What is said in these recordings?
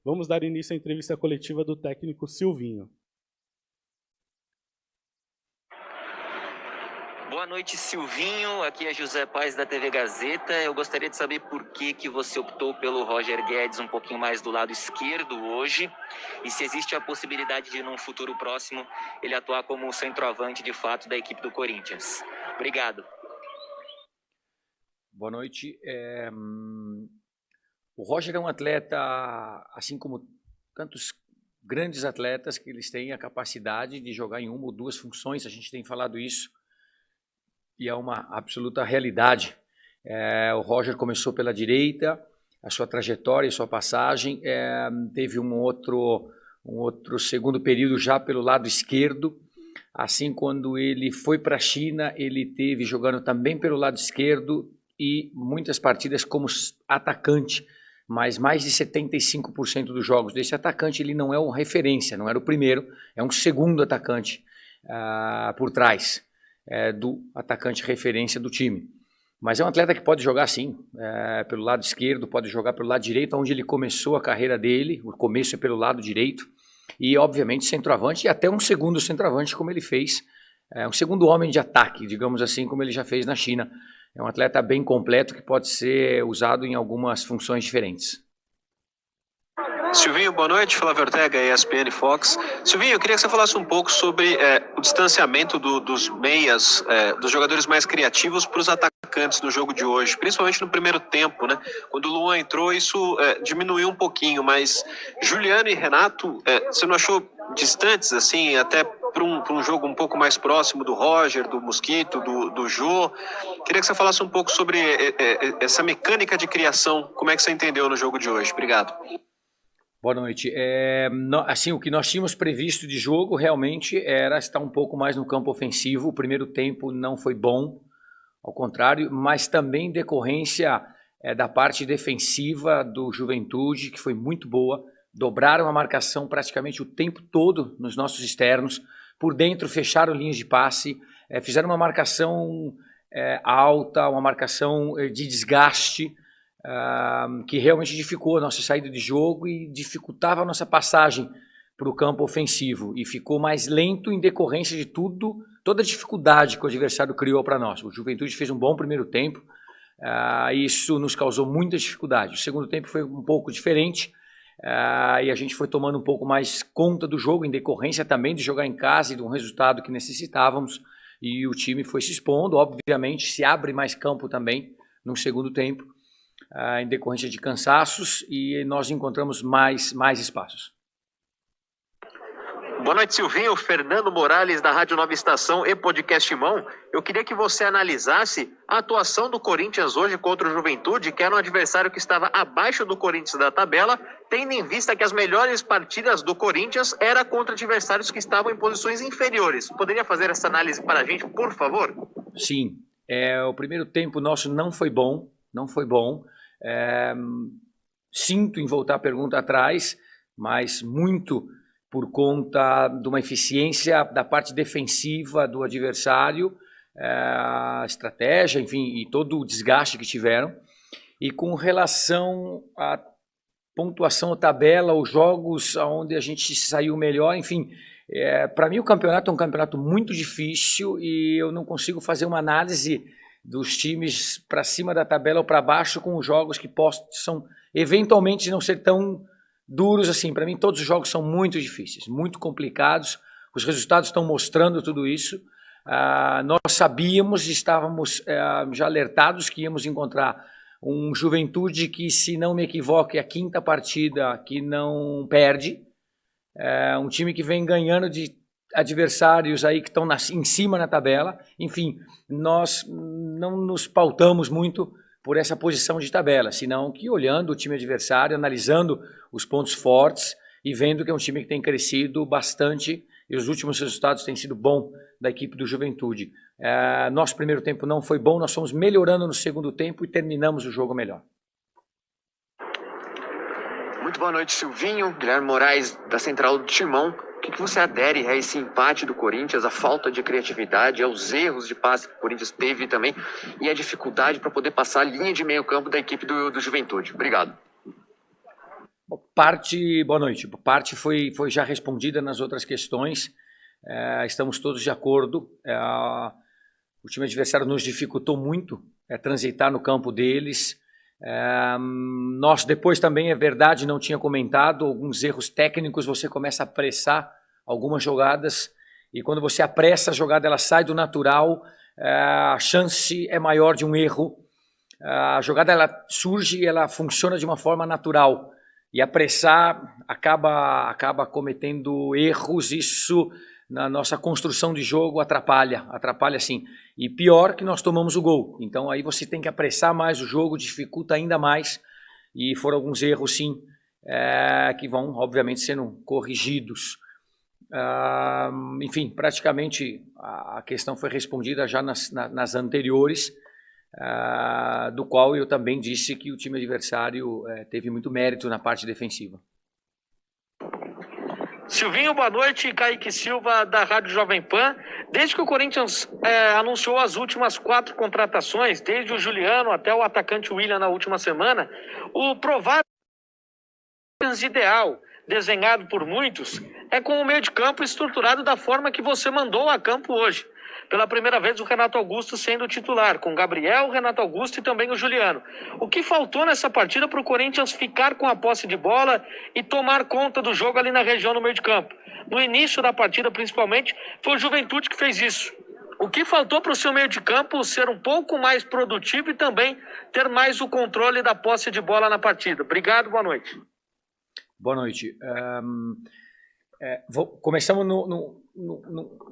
Vamos dar início à entrevista coletiva do técnico Silvinho. Boa noite, Silvinho. Aqui é José Paes da TV Gazeta. Eu gostaria de saber por que você optou pelo Roger Guedes um pouquinho mais do lado esquerdo hoje e se existe a possibilidade de, num futuro próximo, ele atuar como centroavante de fato da equipe do Corinthians. Obrigado. Boa noite. O Roger é um atleta, assim como tantos grandes atletas, que eles têm a capacidade de jogar em uma ou duas funções. A gente tem falado isso e é uma absoluta realidade. O Roger começou pela direita, a sua trajetória e sua passagem teve um outro segundo período já pelo lado esquerdo. Assim, quando ele foi para a China, ele teve jogando também pelo lado esquerdo e muitas partidas como atacante, mas mais de 75% dos jogos desse atacante ele não é uma referência, não era o primeiro, é um segundo atacante por trás do atacante referência do time. Mas é um atleta que pode jogar sim, pelo lado esquerdo, pode jogar pelo lado direito, onde ele começou a carreira dele, o começo é pelo lado direito, e obviamente centroavante, e até um segundo centroavante, como ele fez, um segundo homem de ataque, digamos assim, como ele já fez na China. É um atleta bem completo que pode ser usado em algumas funções diferentes. Silvinho, boa noite. Flávio Ortega, ESPN Fox. Silvinho, eu queria que você falasse um pouco sobre o distanciamento dos meias, dos jogadores mais criativos para os atacantes no jogo de hoje, principalmente no primeiro tempo, né? Quando o Luan entrou, isso diminuiu um pouquinho, mas Juliano e Renato, você não achou distantes, assim, até para um jogo um pouco mais próximo do Roger, do Mosquito, do Jô? Queria que você falasse um pouco sobre essa mecânica de criação, como é que você entendeu no jogo de hoje? Obrigado. Boa noite. Assim, o que nós tínhamos previsto de jogo realmente era estar um pouco mais no campo ofensivo. O primeiro tempo não foi bom, ao contrário, mas também decorrência da parte defensiva do Juventude, que foi muito boa. Dobraram a marcação praticamente o tempo todo nos nossos externos. Por dentro fecharam linhas de passe, fizeram uma marcação alta, uma marcação de desgaste, que realmente dificultou a nossa saída de jogo e dificultava a nossa passagem para o campo ofensivo e ficou mais lento em decorrência de toda a dificuldade que o adversário criou para nós. O Juventude fez um bom primeiro tempo, isso nos causou muita dificuldade. O segundo tempo foi um pouco diferente e a gente foi tomando um pouco mais conta do jogo em decorrência também de jogar em casa e de um resultado que necessitávamos, e o time foi se expondo. Obviamente se abre mais campo também no segundo tempo, em decorrência de cansaços, e nós encontramos mais espaços. Boa noite, Silvinho. Fernando Morales, da Rádio Nova Estação e Podcast Mão. Eu queria que você analisasse a atuação do Corinthians hoje contra o Juventude, que era um adversário que estava abaixo do Corinthians da tabela, tendo em vista que as melhores partidas do Corinthians eram contra adversários que estavam em posições inferiores. Poderia fazer essa análise para a gente, por favor? Sim. O primeiro tempo nosso não foi bom. Sinto em voltar a pergunta atrás, mas muito por conta de uma eficiência da parte defensiva do adversário, a estratégia, enfim, e todo o desgaste que tiveram. E com relação à pontuação, à tabela, os jogos onde a gente saiu melhor, enfim, para mim o campeonato é um campeonato muito difícil e eu não consigo fazer uma análise dos times para cima da tabela ou para baixo com os jogos que possam eventualmente não ser tão duros assim. Para mim todos os jogos são muito difíceis, muito complicados, os resultados estão mostrando tudo isso. Nós sabíamos e estávamos já alertados que íamos encontrar um Juventude que, se não me equivoco, é a quinta partida que não perde, um time que vem ganhando de adversários aí que estão em cima na tabela. Enfim, nós não nos pautamos muito por essa posição de tabela, senão que olhando o time adversário, analisando os pontos fortes e vendo que é um time que tem crescido bastante e os últimos resultados têm sido bons da equipe do Juventude. Nosso primeiro tempo não foi bom, nós fomos melhorando no segundo tempo e terminamos o jogo melhor. Muito boa noite, Silvinho. Guilherme Moraes, da Central do Timão. O que você adere a esse empate do Corinthians, a falta de criatividade, aos erros de passe que o Corinthians teve também e a dificuldade para poder passar a linha de meio campo da equipe do Juventude? Obrigado. Boa noite. Parte foi já respondida nas outras questões. Estamos todos de acordo. O time adversário nos dificultou muito transitar no campo deles. Nós depois também, é verdade, não tinha comentado, alguns erros técnicos, você começa a apressar algumas jogadas, e quando você apressa a jogada, ela sai do natural, a chance é maior de um erro. A jogada ela surge e ela funciona de uma forma natural, e apressar acaba cometendo erros. Isso na nossa construção de jogo atrapalha sim. E pior que nós tomamos o gol. Então aí você tem que apressar mais o jogo, dificulta ainda mais. E foram alguns erros sim, que vão obviamente sendo corrigidos. Enfim, praticamente a questão foi respondida já nas anteriores, do qual eu também disse que o time adversário teve muito mérito na parte defensiva. Silvinho, boa noite. Kaique Silva, da Rádio Jovem Pan. Desde que o Corinthians anunciou as últimas 4 contratações, desde o Juliano até o atacante William na última semana, o provável ideal, desenhado por muitos, é com o meio de campo estruturado da forma que você mandou a campo hoje. Pela primeira vez o Renato Augusto sendo titular, com Gabriel, Renato Augusto e também o Juliano. O que faltou nessa partida para o Corinthians ficar com a posse de bola e tomar conta do jogo ali na região no meio de campo? No início da partida, principalmente, foi o Juventude que fez isso. O que faltou para o seu meio de campo ser um pouco mais produtivo e também ter mais o controle da posse de bola na partida? Obrigado, boa noite. Boa noite. Começamos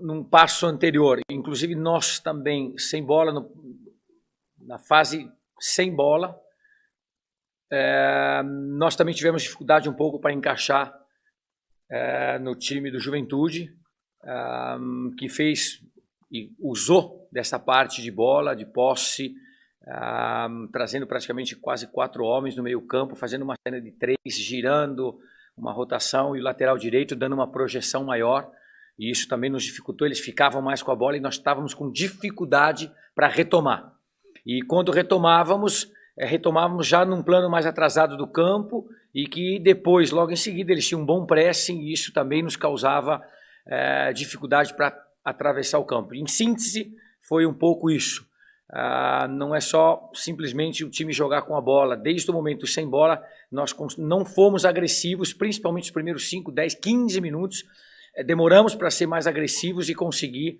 num passo anterior, inclusive nós também sem bola, na fase sem bola, nós também tivemos dificuldade um pouco para encaixar no time do Juventude, que fez e usou dessa parte de bola, de posse, trazendo praticamente quase 4 homens no meio campo, fazendo uma cena de 3, girando uma rotação, e o lateral direito dando uma projeção maior, e isso também nos dificultou. Eles ficavam mais com a bola e nós estávamos com dificuldade para retomar. E quando retomávamos já num plano mais atrasado do campo, e que depois, logo em seguida, eles tinham um bom pressing, e isso também nos causava dificuldade para atravessar o campo. Em síntese, foi um pouco isso. Não é só simplesmente o time jogar com a bola. Desde o momento sem bola, nós não fomos agressivos, principalmente os primeiros 5, 10, 15 minutos. Demoramos para ser mais agressivos e conseguir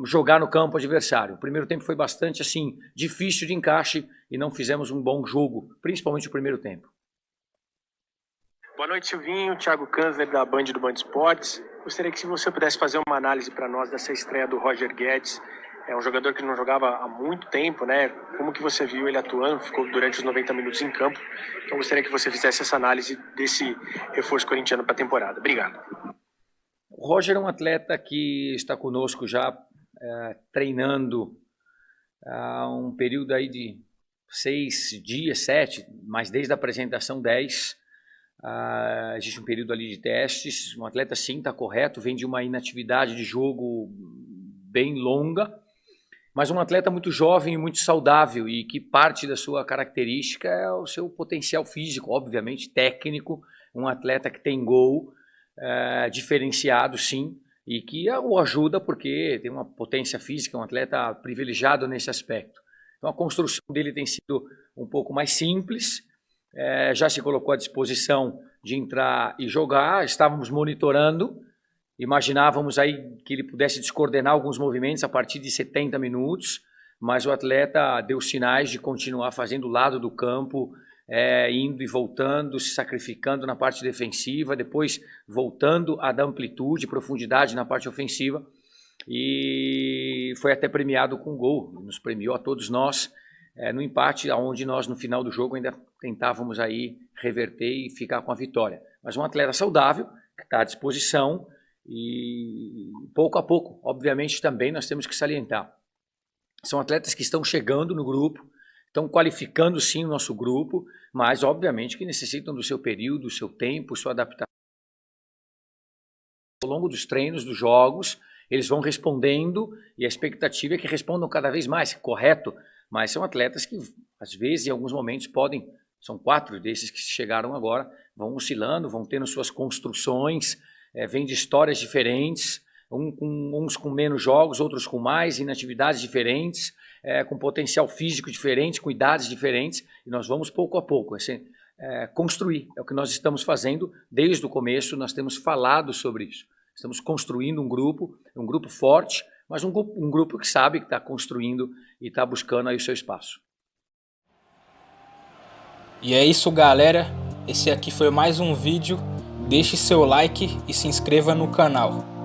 jogar no campo adversário. O primeiro tempo foi bastante assim, difícil de encaixe e não fizemos um bom jogo, principalmente o primeiro tempo. Boa noite, Silvinho. Thiago Kanzler, da Band do Band Esportes. Gostaria que se você pudesse fazer uma análise para nós dessa estreia do Roger Guedes. É um jogador que não jogava há muito tempo, né? Como que você viu ele atuando? Ficou durante os 90 minutos em campo. Então gostaria que você fizesse essa análise desse reforço corintiano para a temporada. Obrigado. O Roger é um atleta que está conosco já treinando há um período aí de 6 dias, 7, mas desde a apresentação 10. Existe um período ali de testes. Um atleta sim, está correto, vem de uma inatividade de jogo bem longa, mas um atleta muito jovem e muito saudável, e que parte da sua característica é o seu potencial físico, obviamente técnico, um atleta que tem gol, diferenciado sim, e que o ajuda porque tem uma potência física, um atleta privilegiado nesse aspecto. Então a construção dele tem sido um pouco mais simples, já se colocou à disposição de entrar e jogar, estávamos monitorando, imaginávamos aí que ele pudesse descoordenar alguns movimentos a partir de 70 minutos, mas o atleta deu sinais de continuar fazendo o lado do campo, indo e voltando, se sacrificando na parte defensiva, depois voltando a dar amplitude e profundidade na parte ofensiva, e foi até premiado com gol, nos premiou a todos nós, no empate, onde nós no final do jogo ainda tentávamos aí reverter e ficar com a vitória. Mas um atleta saudável, que está à disposição, e pouco a pouco, obviamente também nós temos que salientar. São atletas que estão chegando no grupo, estão qualificando sim o nosso grupo, mas obviamente que necessitam do seu período, do seu tempo, sua adaptação. Ao longo dos treinos, dos jogos, eles vão respondendo e a expectativa é que respondam cada vez mais, correto? Mas são atletas que às vezes em alguns momentos podem São 4 desses que chegaram agora, vão oscilando, vão tendo suas construções, vêm de histórias diferentes, uns com menos jogos, outros com mais, inatividades diferentes, com potencial físico diferente, com idades diferentes, e nós vamos pouco a pouco construir. É o que nós estamos fazendo desde o começo, nós temos falado sobre isso. Estamos construindo um grupo forte, mas um grupo que sabe que está construindo e está buscando aí o seu espaço. E é isso, galera. Esse aqui foi mais um vídeo. Deixe seu like e se inscreva no canal.